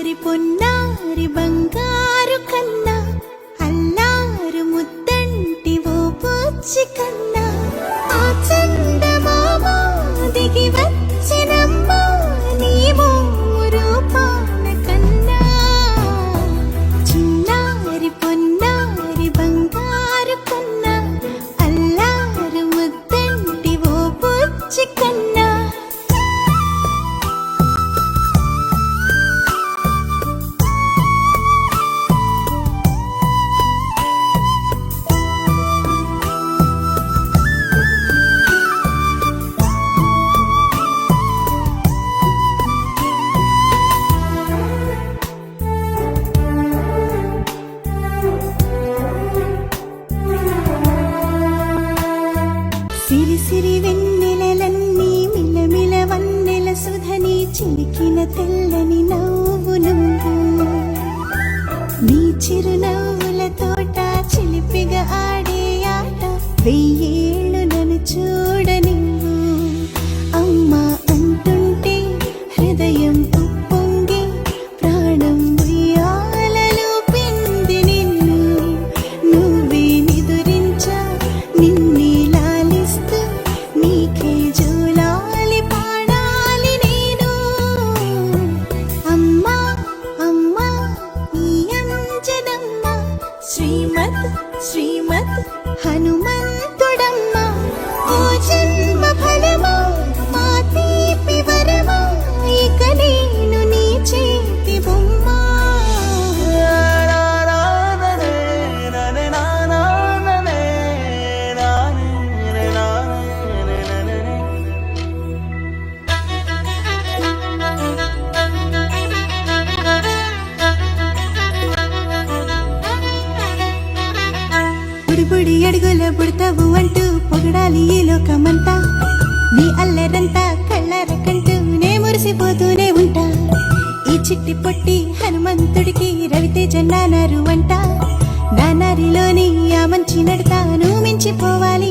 చిన్నారి పొన్నారి బంగారు కన్నా అల్లారు ముద్దంటి ఓ బుజ్జి కన్నా ఆ చందమామ దిగి వచ్చినమ్మా నీ రూపాన కన్నా చిన్నారి పొన్నారి బంగారు కన్నా అల్లారు ముద్దంటి ఓ బుజ్జి కన్నా సిరి సిరి వెన్నెలలన్నీ మిలమిల వన్నెల సుధని చిలికిన తెల్లని నవ్వు నువ్వు నీ చిరునవ్వుల తోట చిలిపిగా ఆడే ఆట వెయ్యేళ్ళు నన్ను చూడ నువ్వు అమ్మా అంటుంటే హృదయం ఉప్పొంగి ప్రాణం ఉయ్యాలలో పిండి నిన్ను నువ్వే నిదురించా నిన్నే నీకే జోలాలి పాడాలి నేను అమ్మా అమ్మా నీ అంజనమ్మ శ్రీమద్ శ్రీమద్ హనుమంతుడమ్మ ఓ జన్మ ఫలమా మా తీపి వరమా ఇక నేను నీ చేతి బొమ్మ బుడి అడుగుల బుడతావు అంటూ పొగడాలి ఈ లోకమంతా నీ అల్లరంతా కళ్ళారకంటూ నే మురిసిపోతూనే ఉంటా ఈ చిట్టి పొట్టి హనుమంతుడికి రవితేజ నానారు అంట నానారిలోని ఆ మంచి నడతాను మించిపోవాలి